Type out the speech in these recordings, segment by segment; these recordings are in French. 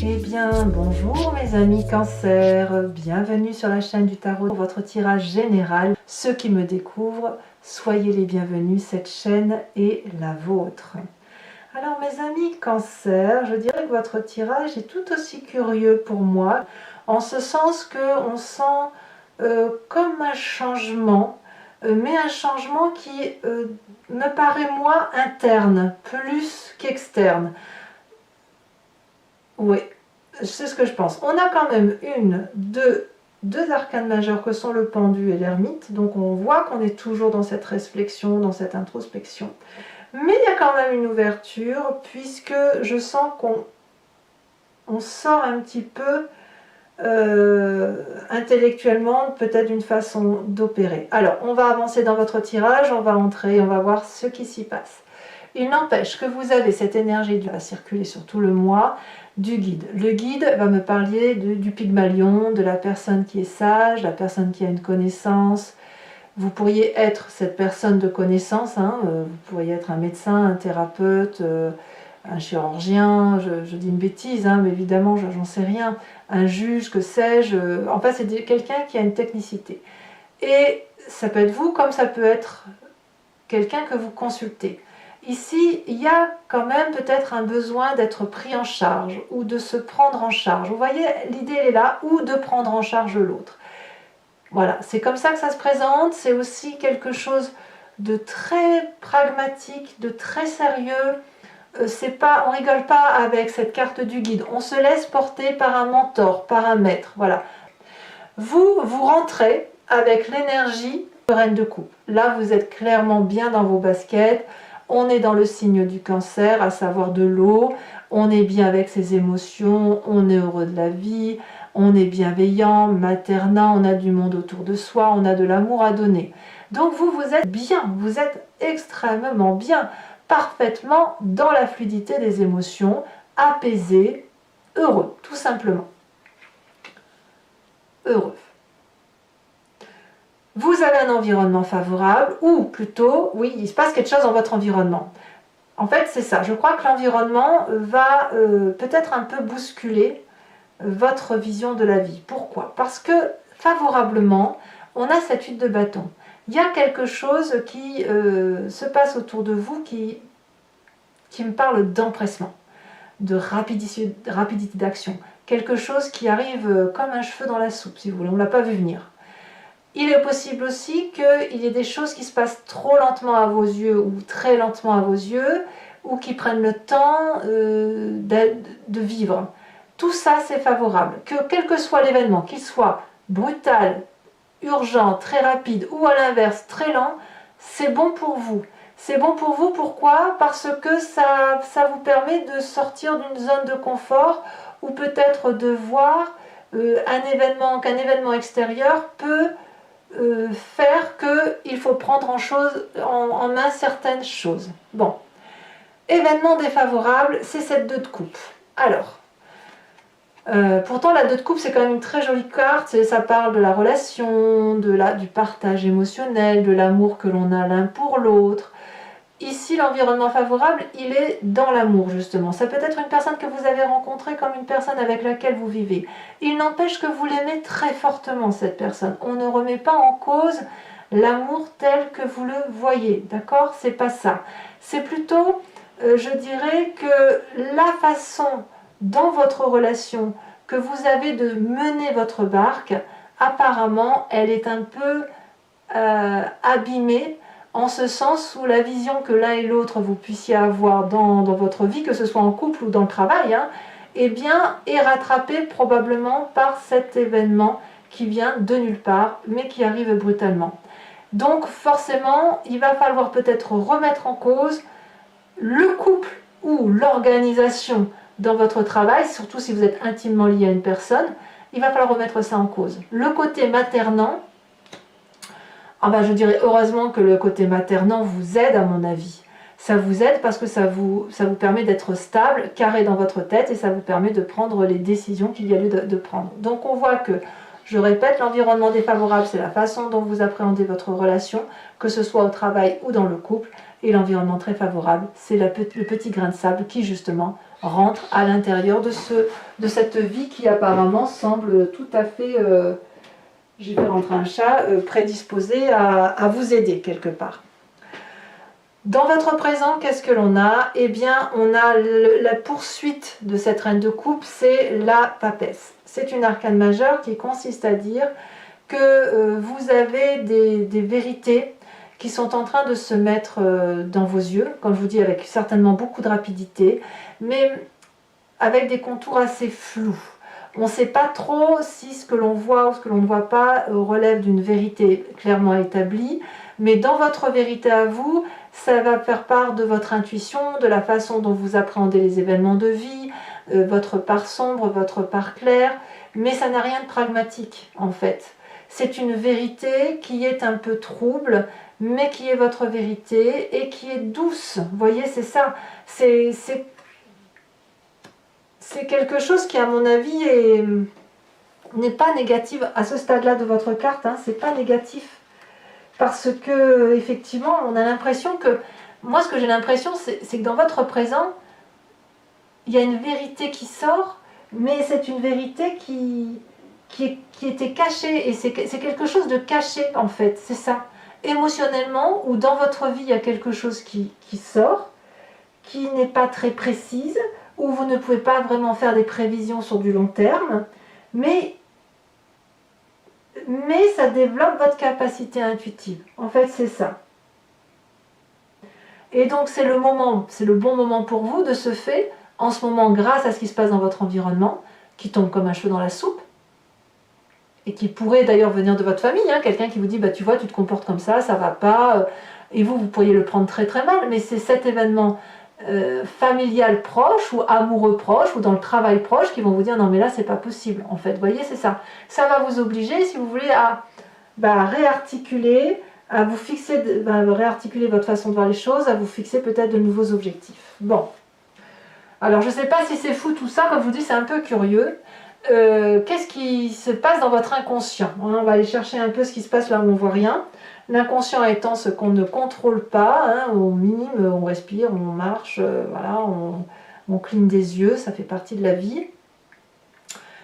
Eh bien, bonjour mes amis Cancer, bienvenue sur la chaîne du tarot pour votre tirage général. Ceux qui me découvrent, soyez les bienvenus, cette chaîne est la vôtre. Alors mes amis Cancer, je dirais que votre tirage est tout aussi curieux pour moi, en ce sens qu'on sent comme un changement, mais un changement qui me paraît moins interne, plus qu'externe. Oui, c'est ce que je pense. On a quand même deux arcanes majeures que sont le pendu et l'ermite. Donc on voit qu'on est toujours dans cette réflexion, dans cette introspection. Mais il y a quand même une ouverture puisque je sens qu'on sort un petit peu intellectuellement, peut-être d'une façon d'opérer. Alors on va avancer dans votre tirage, on va entrer, on va voir ce qui s'y passe. Il n'empêche que vous avez cette énergie qui va circuler sur tout le mois du guide. Le guide va me parler du Pygmalion, de la personne qui est sage, la personne qui a une connaissance. Vous pourriez être cette personne de connaissance, vous pourriez être un médecin, un thérapeute, un chirurgien, je dis une bêtise, mais évidemment j'en sais rien, un juge, que sais-je, enfin c'est quelqu'un qui a une technicité. Et ça peut être vous comme ça peut être quelqu'un que vous consultez. Ici, il y a quand même peut-être un besoin d'être pris en charge ou de se prendre en charge. Vous voyez, l'idée est là, ou de prendre en charge l'autre. Voilà, c'est comme ça que ça se présente. C'est aussi quelque chose de très pragmatique, de très sérieux. On rigole pas avec cette carte du guide. On se laisse porter par un mentor, par un maître. Voilà. Vous rentrez avec l'énergie de reine de coupe. Là, vous êtes clairement bien dans vos baskets. On est dans le signe du Cancer, à savoir de l'eau. On est bien avec ses émotions, on est heureux de la vie, on est bienveillant, maternant, on a du monde autour de soi, on a de l'amour à donner. Donc vous êtes bien, vous êtes extrêmement bien, parfaitement dans la fluidité des émotions, apaisé, heureux, tout simplement. Heureux. Vous avez un environnement favorable, ou plutôt, oui, il se passe quelque chose dans votre environnement. En fait, c'est ça. Je crois que l'environnement va peut-être un peu bousculer votre vision de la vie. Pourquoi? Parce que, favorablement, on a cette 8 de bâton. Il y a quelque chose qui se passe autour de vous qui me parle d'empressement, de rapidité d'action. Quelque chose qui arrive comme un cheveu dans la soupe, si vous voulez. On ne l'a pas vu venir. Il est possible aussi qu'il y ait des choses qui se passent trop lentement à vos yeux ou très lentement à vos yeux ou qui prennent le temps de vivre. Tout ça, c'est favorable. Que quel que soit l'événement, qu'il soit brutal, urgent, très rapide ou à l'inverse, très lent, c'est bon pour vous. C'est bon pour vous, pourquoi? Parce que ça vous permet de sortir d'une zone de confort ou peut-être de voir qu'un événement extérieur peut faire qu'il faut prendre en main certaines choses. Bon, événement défavorable, c'est cette 2 de coupe. Alors, pourtant la 2 de coupe c'est quand même une très jolie carte, ça parle de la relation, du partage émotionnel, de l'amour que l'on a l'un pour l'autre. Ici, l'environnement favorable, il est dans l'amour, justement. Ça peut être une personne que vous avez rencontrée comme une personne avec laquelle vous vivez. Il n'empêche que vous l'aimez très fortement, cette personne. On ne remet pas en cause l'amour tel que vous le voyez, d'accord? C'est pas ça. C'est plutôt, je dirais, que la façon dans votre relation que vous avez de mener votre barque, apparemment, elle est un peu abîmée, en ce sens où la vision que l'un et l'autre vous puissiez avoir dans votre vie, que ce soit en couple ou dans le travail, eh bien, est rattrapée probablement par cet événement qui vient de nulle part, mais qui arrive brutalement. Donc forcément, il va falloir peut-être remettre en cause le couple ou l'organisation dans votre travail, surtout si vous êtes intimement lié à une personne, il va falloir remettre ça en cause. Le côté maternant, je dirais heureusement que le côté maternant vous aide à mon avis. Ça vous aide parce que ça vous permet d'être stable, carré dans votre tête et ça vous permet de prendre les décisions qu'il y a lieu de prendre. Donc on voit que Je répète, l'environnement défavorable, c'est la façon dont vous appréhendez votre relation, que ce soit au travail ou dans le couple. Et l'environnement très favorable, c'est le petit grain de sable qui justement rentre à l'intérieur de cette vie qui apparemment semble tout à fait, j'ai fait rentrer un chat, prédisposée à vous aider quelque part. Dans votre présent, qu'est-ce que l'on a? Eh bien, on a la poursuite de cette reine de coupe, c'est la papesse. C'est une arcane majeure qui consiste à dire que vous avez des vérités qui sont en train de se mettre dans vos yeux, comme je vous dis, avec certainement beaucoup de rapidité, mais avec des contours assez flous. On ne sait pas trop si ce que l'on voit ou ce que l'on ne voit pas relève d'une vérité clairement établie, mais dans votre vérité à vous, ça va faire part de votre intuition, de la façon dont vous appréhendez les événements de vie, votre part sombre, votre part claire, mais ça n'a rien de pragmatique en fait. C'est une vérité qui est un peu trouble, mais qui est votre vérité et qui est douce. Vous voyez, c'est ça. C'est quelque chose qui, à mon avis, n'est pas négatif à ce stade-là de votre carte. Hein, c'est pas négatif. Parce que, effectivement, on a l'impression que... Moi, ce que j'ai l'impression, c'est que dans votre présent, il y a une vérité qui sort, mais c'est une vérité qui était cachée. Et c'est quelque chose de caché, en fait. C'est ça. Émotionnellement, ou dans votre vie, il y a quelque chose qui sort, qui n'est pas très précise, où vous ne pouvez pas vraiment faire des prévisions sur du long terme, mais ça développe votre capacité intuitive. En fait, c'est ça. Et donc, c'est le bon moment pour vous de ce fait, en ce moment, grâce à ce qui se passe dans votre environnement, qui tombe comme un cheveu dans la soupe, et qui pourrait d'ailleurs venir de votre famille, hein, quelqu'un qui vous dit, bah, tu vois, tu te comportes comme ça va pas, et vous pourriez le prendre très très mal, mais c'est cet événement familial proche, ou amoureux proche, ou dans le travail proche, qui vont vous dire, non mais là, c'est pas possible, en fait, vous voyez, c'est ça. Ça va vous obliger, si vous voulez, à réarticuler, à vous fixer, réarticuler votre façon de voir les choses, à vous fixer peut-être de nouveaux objectifs. Bon. Alors, je sais pas si c'est fou tout ça, comme je vous dis, c'est un peu curieux. Qu'est-ce qui se passe dans votre inconscient? On va aller chercher un peu ce qui se passe là où on ne voit rien. L'inconscient étant ce qu'on ne contrôle pas, hein, on mime, on respire, on marche, voilà, on cligne des yeux, ça fait partie de la vie.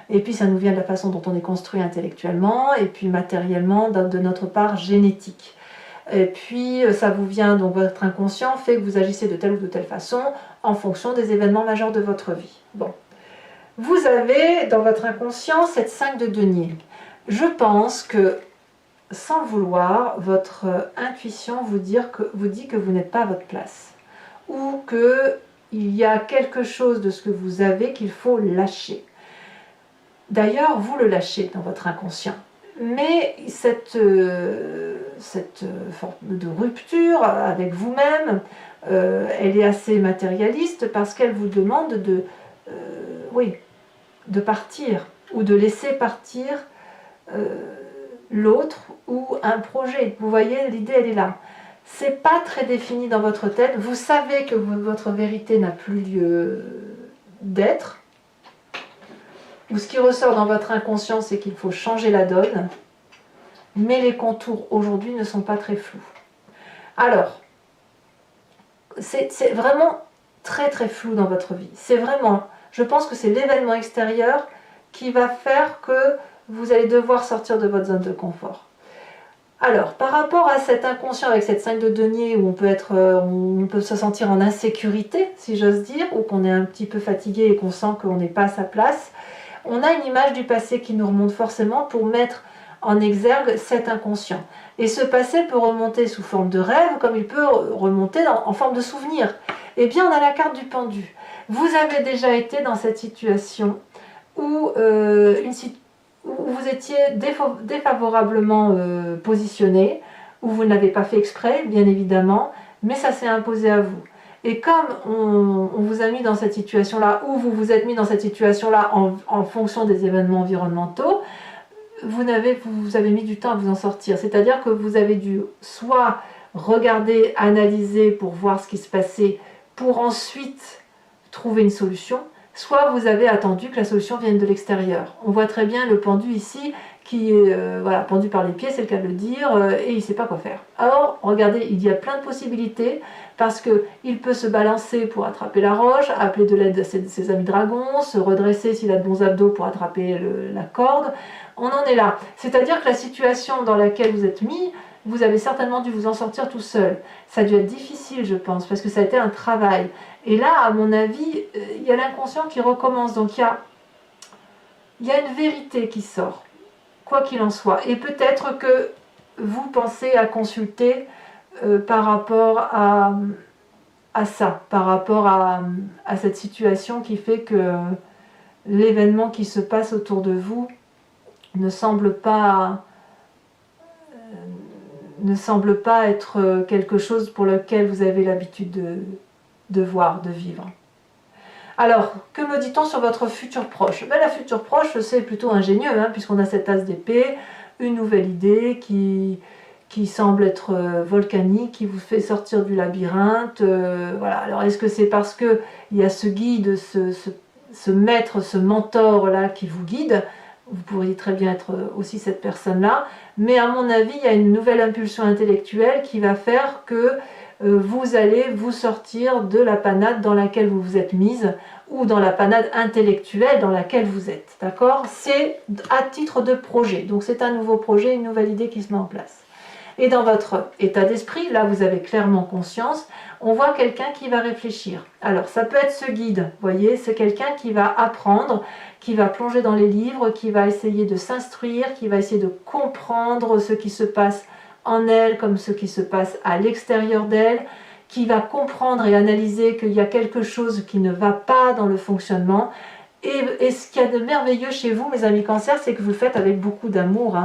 Et puis ça nous vient de la façon dont on est construit intellectuellement, et puis matériellement, de notre part génétique. Et puis ça vous vient, donc votre inconscient fait que vous agissez de telle ou de telle façon en fonction des événements majeurs de votre vie. Bon. Vous avez dans votre inconscient cette 5 de denier. Je pense que, sans le vouloir, votre intuition vous dit que vous n'êtes pas à votre place. Ou qu'il y a quelque chose de ce que vous avez qu'il faut lâcher. D'ailleurs, vous le lâchez dans votre inconscient. Mais cette forme de rupture avec vous-même, elle est assez matérialiste parce qu'elle vous demande de partir ou de laisser partir l'autre ou un projet. Vous voyez, l'idée elle est là. C'est pas très défini dans votre tête. Vous savez que votre vérité n'a plus lieu d'être. Ou ce qui ressort dans votre inconscient, c'est qu'il faut changer la donne. Mais les contours aujourd'hui ne sont pas très flous. Alors, c'est vraiment très très flou dans votre vie. C'est vraiment, je pense que c'est l'événement extérieur qui va faire que vous allez devoir sortir de votre zone de confort. Alors, par rapport à cet inconscient avec cette 5 de denier où on peut se sentir en insécurité, si j'ose dire, ou qu'on est un petit peu fatigué et qu'on sent qu'on n'est pas à sa place, on a une image du passé qui nous remonte forcément pour mettre en exergue cet inconscient. Et ce passé peut remonter sous forme de rêve, comme il peut remonter en forme de souvenir. Eh bien, on a la carte du pendu. Vous avez déjà été dans cette situation où vous étiez défavorablement positionné, où vous ne l'avez pas fait exprès, bien évidemment, mais ça s'est imposé à vous. Et comme on vous a mis dans cette situation-là, ou vous vous êtes mis dans cette situation-là en fonction des événements environnementaux, vous avez mis du temps à vous en sortir. C'est-à-dire que vous avez dû soit regarder, analyser pour voir ce qui se passait, pour ensuite trouver une solution, soit vous avez attendu que la solution vienne de l'extérieur. On voit très bien le pendu ici qui est voilà, pendu par les pieds, c'est le cas de le dire, et il ne sait pas quoi faire. Alors, regardez, il y a plein de possibilités, parce qu'il peut se balancer pour attraper la roche, appeler de l'aide à ses amis dragons, se redresser s'il a de bons abdos pour attraper la corde. On en est là. C'est-à-dire que la situation dans laquelle vous êtes mis, vous avez certainement dû vous en sortir tout seul. Ça a dû être difficile, je pense, parce que ça a été un travail. Et là, à mon avis, il y a l'inconscient qui recommence. Donc, il y a une vérité qui sort, quoi qu'il en soit. Et peut-être que vous pensez à consulter par rapport à ça, par rapport à cette situation qui fait que l'événement qui se passe autour de vous ne semble pas être quelque chose pour lequel vous avez l'habitude de voir, de vivre. Alors, que me dit-on sur votre futur proche? La future proche, c'est plutôt ingénieux, hein, puisqu'on a cette as d'épée, une nouvelle idée qui semble être volcanique, qui vous fait sortir du labyrinthe. Voilà. Alors, est-ce que c'est parce qu'il y a ce guide, ce maître, ce mentor-là qui vous guide? Vous pourriez très bien être aussi cette personne-là. Mais à mon avis, il y a une nouvelle impulsion intellectuelle qui va faire que vous allez vous sortir de la panade dans laquelle vous vous êtes mise, ou dans la panade intellectuelle dans laquelle vous êtes. D'accord? C'est à titre de projet. Donc c'est un nouveau projet, une nouvelle idée qui se met en place. Et dans votre état d'esprit, là vous avez clairement conscience, on voit quelqu'un qui va réfléchir. Alors ça peut être ce guide, vous voyez, c'est quelqu'un qui va apprendre, qui va plonger dans les livres, qui va essayer de s'instruire, qui va essayer de comprendre ce qui se passe en elle comme ce qui se passe à l'extérieur d'elle, qui va comprendre et analyser qu'il y a quelque chose qui ne va pas dans le fonctionnement. Et ce qu'il y a de merveilleux chez vous, mes amis Cancer, c'est que vous le faites avec beaucoup d'amour, hein.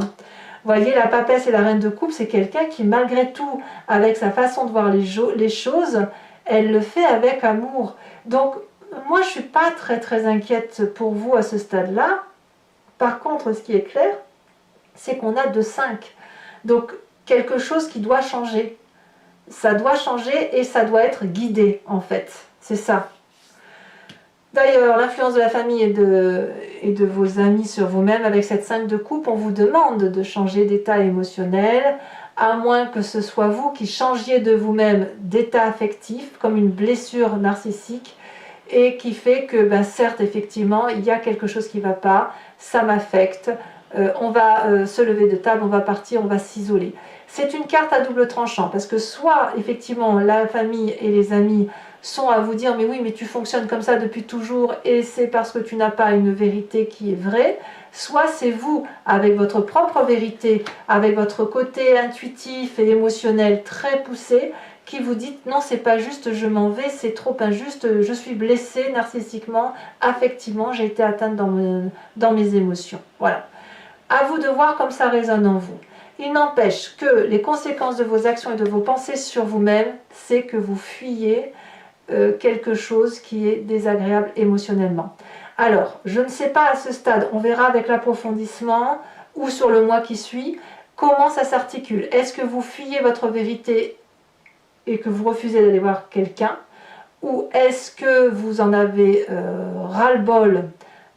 Vous voyez, la papesse et la reine de coupe, c'est quelqu'un qui, malgré tout, avec sa façon de voir les choses, elle le fait avec amour. Donc, moi, je ne suis pas très inquiète pour vous à ce stade-là. Par contre, ce qui est clair, c'est qu'on a 2-5. Donc, quelque chose qui doit changer. Ça doit changer et ça doit être guidé, en fait. C'est ça. D'ailleurs, l'influence de la famille et de vos amis sur vous-même, avec cette 5 de coupe, on vous demande de changer d'état émotionnel, à moins que ce soit vous qui changiez de vous-même d'état affectif, comme une blessure narcissique, et qui fait que, certes, effectivement, il y a quelque chose qui ne va pas, ça m'affecte, on va se lever de table, on va partir, on va s'isoler. C'est une carte à double tranchant, parce que soit, effectivement, la famille et les amis sont à vous dire « mais oui, mais tu fonctionnes comme ça depuis toujours et c'est parce que tu n'as pas une vérité qui est vraie », soit c'est vous, avec votre propre vérité, avec votre côté intuitif et émotionnel très poussé, qui vous dites « non, c'est pas juste, je m'en vais, c'est trop injuste, je suis blessée narcissiquement, affectivement, j'ai été atteinte dans mes émotions ». Voilà. À vous de voir comme ça résonne en vous. Il n'empêche que les conséquences de vos actions et de vos pensées sur vous-même, c'est que vous fuyez quelque chose qui est désagréable émotionnellement. Alors, je ne sais pas à ce stade, on verra avec l'approfondissement ou sur le mois qui suit, comment ça s'articule. Est-ce que vous fuyez votre vérité et que vous refusez d'aller voir quelqu'un, ou est-ce que vous en avez ras-le-bol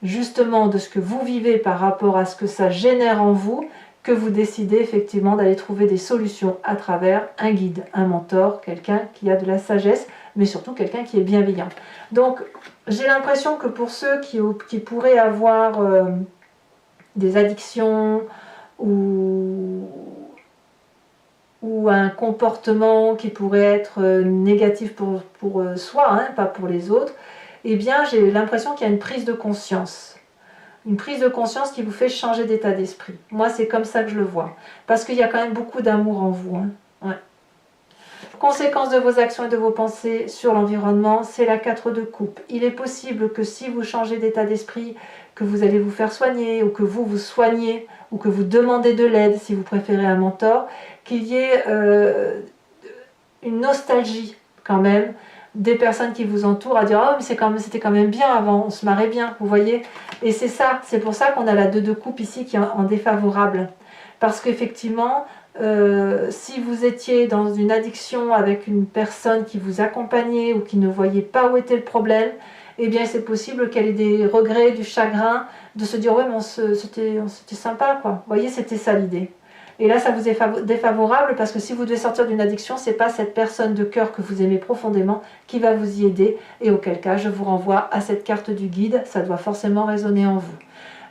justement de ce que vous vivez par rapport à ce que ça génère en vous, que vous décidez effectivement d'aller trouver des solutions à travers un guide, un mentor, quelqu'un qui a de la sagesse, mais surtout quelqu'un qui est bienveillant. Donc, j'ai l'impression que pour ceux qui pourraient avoir des addictions ou un comportement qui pourrait être négatif pour soi, hein, pas pour les autres, eh bien, j'ai l'impression qu'il y a une prise de conscience. Une prise de conscience qui vous fait changer d'état d'esprit. Moi, c'est comme ça que je le vois. Parce qu'il y a quand même beaucoup d'amour en vous. Hein. Ouais. Conséquence de vos actions et de vos pensées sur l'environnement, c'est la 4 de coupe. Il est possible que si vous changez d'état d'esprit, que vous allez vous faire soigner, ou que vous vous soignez, ou que vous demandez de l'aide, si vous préférez un mentor, qu'il y ait une nostalgie quand même, des personnes qui vous entourent à dire « oh mais c'était quand même bien avant, on se marrait bien », vous voyez. Et c'est ça, c'est pour ça qu'on a la 2 de coupe ici qui est en défavorable. Parce qu'effectivement, si vous étiez dans une addiction avec une personne qui vous accompagnait ou qui ne voyait pas où était le problème, eh bien c'est possible qu'elle ait des regrets, du chagrin, de se dire ouais mais c'était sympa quoi. Vous voyez, c'était ça l'idée. Et là ça vous est défavorable parce que si vous devez sortir d'une addiction, c'est pas cette personne de cœur que vous aimez profondément qui va vous y aider, et auquel cas je vous renvoie à cette carte du guide, ça doit forcément résonner en vous.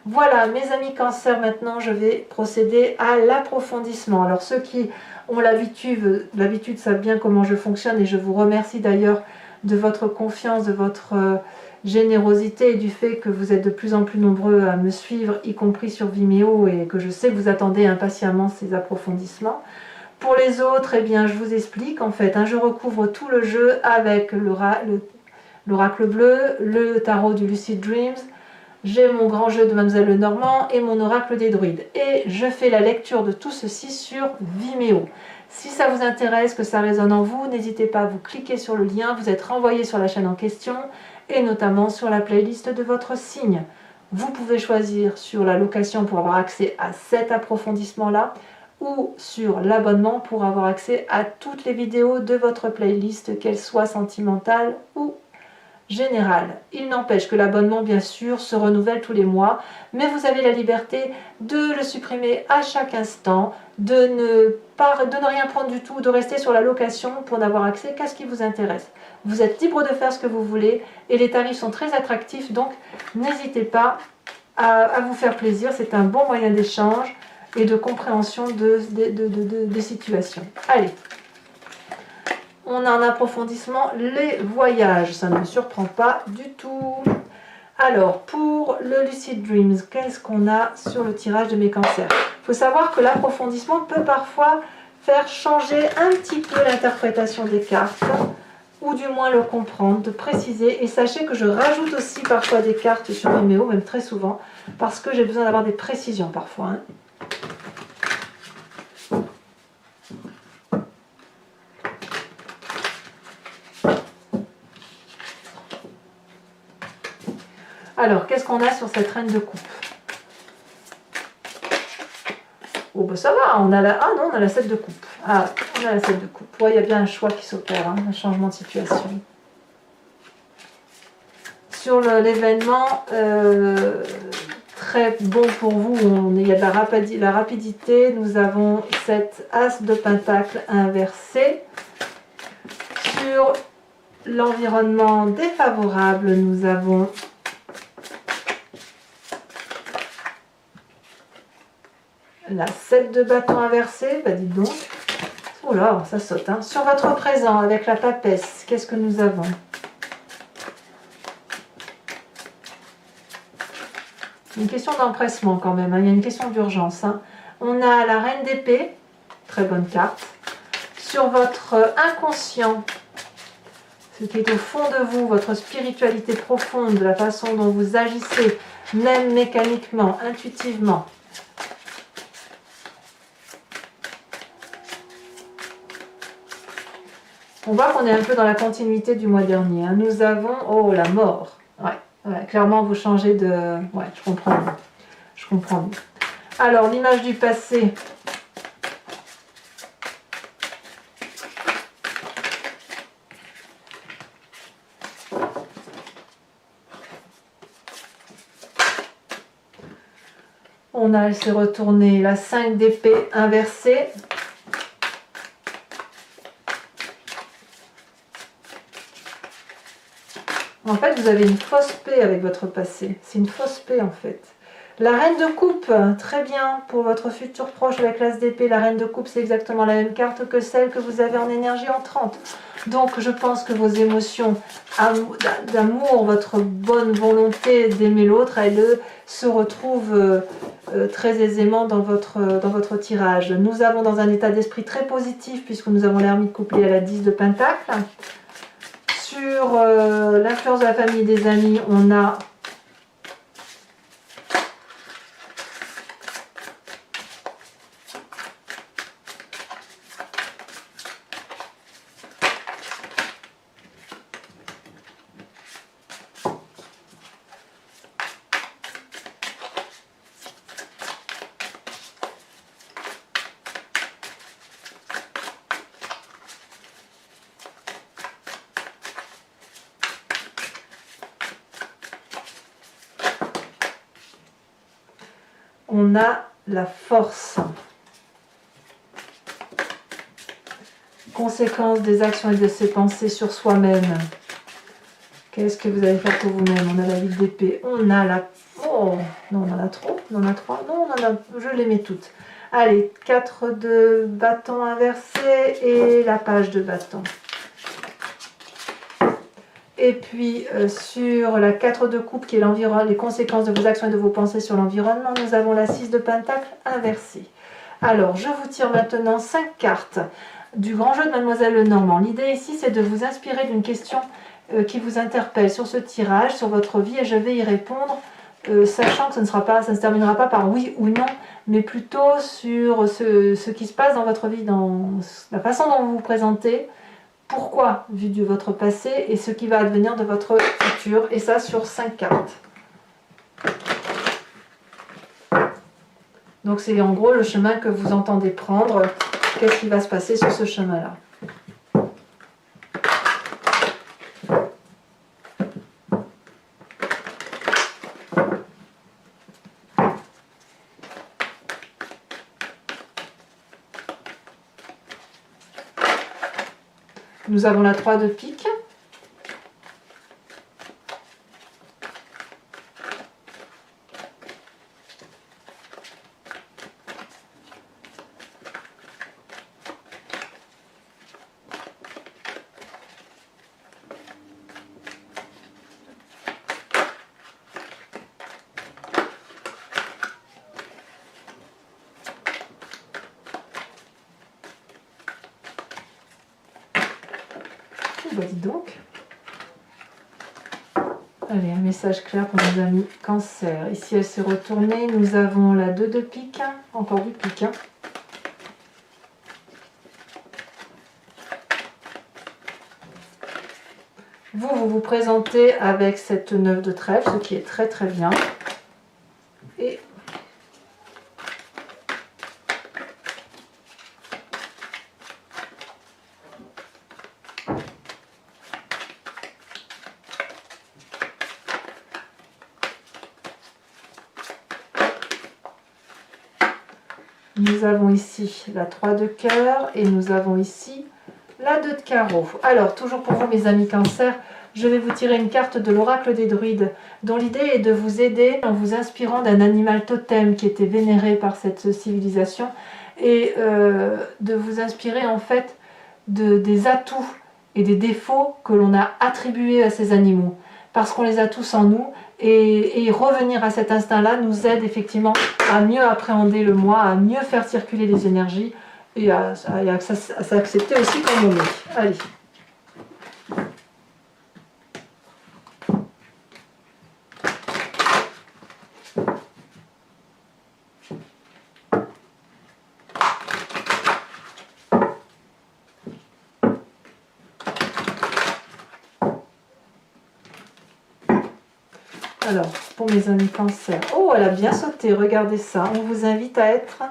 Voilà mes amis Cancer, maintenant je vais procéder à l'approfondissement. Alors ceux qui ont l'habitude savent bien comment je fonctionne, et je vous remercie d'ailleurs de votre confiance, de votre générosité et du fait que vous êtes de plus en plus nombreux à me suivre, y compris sur Vimeo, et que je sais que vous attendez impatiemment ces approfondissements. Pour les autres, eh bien, je vous explique en fait, je recouvre tout le jeu avec l'oracle bleu, le tarot du Lucid Dreams, j'ai mon grand jeu de Mademoiselle Lenormand et mon oracle des druides. Et je fais la lecture de tout ceci sur Vimeo. Si ça vous intéresse, que ça résonne en vous, n'hésitez pas à vous cliquer sur le lien, vous êtes renvoyé sur la chaîne en question, et notamment sur la playlist de votre signe. Vous pouvez choisir sur la location pour avoir accès à cet approfondissement-là, ou sur l'abonnement pour avoir accès à toutes les vidéos de votre playlist, qu'elles soient sentimentales ou générale. Il n'empêche que l'abonnement, bien sûr, se renouvelle tous les mois, mais vous avez la liberté de le supprimer à chaque instant, de ne rien prendre du tout, de rester sur la location pour n'avoir accès qu'à ce qui vous intéresse. Vous êtes libre de faire ce que vous voulez, et les tarifs sont très attractifs, donc n'hésitez pas à vous faire plaisir. C'est un bon moyen d'échange et de compréhension des situations. Allez, on a un approfondissement, les voyages, ça ne me surprend pas du tout. Alors, pour le Lucid Dreams, qu'est-ce qu'on a sur le tirage de mes cancers? Il faut savoir que l'approfondissement peut parfois faire changer un petit peu l'interprétation des cartes, ou du moins le comprendre, de préciser. Et sachez que je rajoute aussi parfois des cartes sur Vimeo, même très souvent, parce que j'ai besoin d'avoir des précisions parfois. Alors, qu'est-ce qu'on a sur cette reine de coupe? Oh, bah ça va, on a la... Ah non, on a la 7 de coupe. Ah, on a la 7 de coupe. Ouais, il y a bien un choix qui s'opère, un changement de situation. Sur l'événement, très bon pour vous, il y a de la rapidité. Nous avons cette as de pentacle inversé. Sur l'environnement défavorable, nous avons la 7 de bâton inversé, bah dites donc. Oh là, ça saute. Sur votre présent, avec la papesse, qu'est-ce que nous avons? Une question d'empressement quand même, il y a une question d'urgence. On a la reine d'épée, très bonne carte. Sur votre inconscient, ce qui est au fond de vous, votre spiritualité profonde, la façon dont vous agissez, même mécaniquement, intuitivement. On voit qu'on est un peu dans la continuité du mois dernier. Nous avons, oh, la mort. Ouais, clairement, vous changez de... Ouais, je comprends. Je comprends. Alors, l'image du passé. On a laissé retourner la 5 d'épée inversée. En fait, vous avez une fausse paix avec votre passé. C'est une fausse paix, en fait. La reine de coupe, très bien pour votre futur proche avec l'as d'épée. La reine de coupe, c'est exactement la même carte que celle que vous avez en énergie entrante. Donc, je pense que vos émotions d'amour, votre bonne volonté d'aimer l'autre, elles se retrouvent très aisément dans votre tirage. Nous avons dans un état d'esprit très positif, puisque nous avons l'ermite couplée à la 10 de pentacle. Sur l'influence de la famille et des amis, on a on a la force. Conséquence des actions et de ses pensées sur soi-même. Qu'est-ce que vous allez faire pour vous-même? On a la ville d'épée, on a la... Oh, non, on en a trop, on en a 3. Non, on en a... je les mets toutes. Allez, 4 de bâton inversé et la page de bâton. Et puis, sur la 4 de coupe, qui est les conséquences de vos actions et de vos pensées sur l'environnement, nous avons la 6 de pentacle inversée. Alors, je vous tire maintenant 5 cartes du grand jeu de Mademoiselle Lenormand. L'idée ici, c'est de vous inspirer d'une question qui vous interpelle sur ce tirage, sur votre vie, et je vais y répondre, sachant que ça ne se terminera pas par oui ou non, mais plutôt sur ce qui se passe dans votre vie, dans la façon dont vous vous présentez, pourquoi, vu de votre passé, et ce qui va advenir de votre futur, et ça sur 5 cartes. Donc c'est en gros le chemin que vous entendez prendre. Qu'est-ce qui va se passer sur ce chemin-là? Nous avons la 3 de pique. Bah dis donc. Allez, un message clair pour nos amis Cancer. Ici, elle s'est retournée. Nous avons la 2 de pique. Encore du pique. Vous vous présentez avec cette 9 de trèfle, ce qui est très très bien. Et nous avons ici la 3 de cœur et nous avons ici la 2 de carreau. Alors, toujours pour vous mes amis Cancer, je vais vous tirer une carte de l'oracle des druides, dont l'idée est de vous aider en vous inspirant d'un animal totem qui était vénéré par cette civilisation et de vous inspirer en fait des atouts et des défauts que l'on a attribués à ces animaux, parce qu'on les a tous en nous. Et revenir à cet instinct-là nous aide effectivement à mieux appréhender le moi, à mieux faire circuler les énergies et à s'accepter aussi comme on est. Allez. Alors, pour mes amis Cancer, oh, elle a bien sauté, regardez ça. On vous invite à être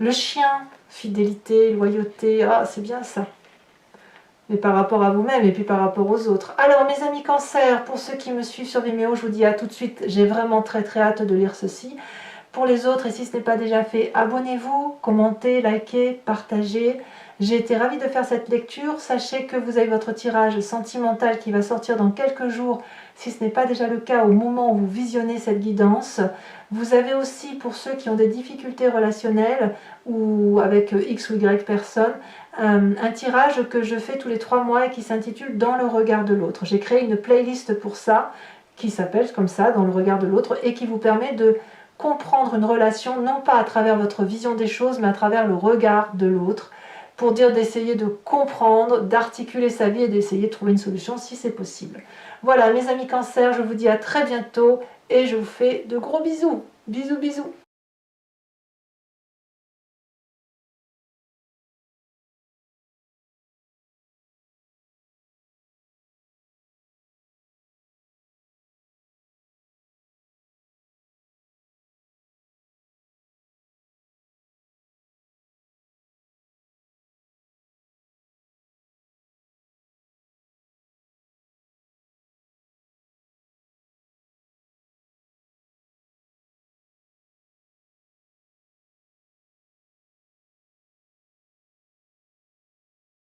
le chien, fidélité, loyauté, ah, c'est bien ça. Mais par rapport à vous-même et puis par rapport aux autres. Alors, mes amis Cancer, pour ceux qui me suivent sur Vimeo, je vous dis à tout de suite, j'ai vraiment très très hâte de lire ceci. Pour les autres, et si ce n'est pas déjà fait, abonnez-vous, commentez, likez, partagez. J'ai été ravie de faire cette lecture. Sachez que vous avez votre tirage sentimental qui va sortir dans quelques jours, si ce n'est pas déjà le cas au moment où vous visionnez cette guidance. Vous avez aussi, pour ceux qui ont des difficultés relationnelles ou avec X ou Y personnes, un tirage que je fais tous les 3 mois et qui s'intitule « Dans le regard de l'autre ». J'ai créé une playlist pour ça, qui s'appelle comme ça, « Dans le regard de l'autre » et qui vous permet de comprendre une relation, non pas à travers votre vision des choses, mais à travers le regard de l'autre, pour dire d'essayer de comprendre, d'articuler sa vie et d'essayer de trouver une solution si c'est possible. Voilà mes amis Cancer, je vous dis à très bientôt et je vous fais de gros bisous. Bisous bisous.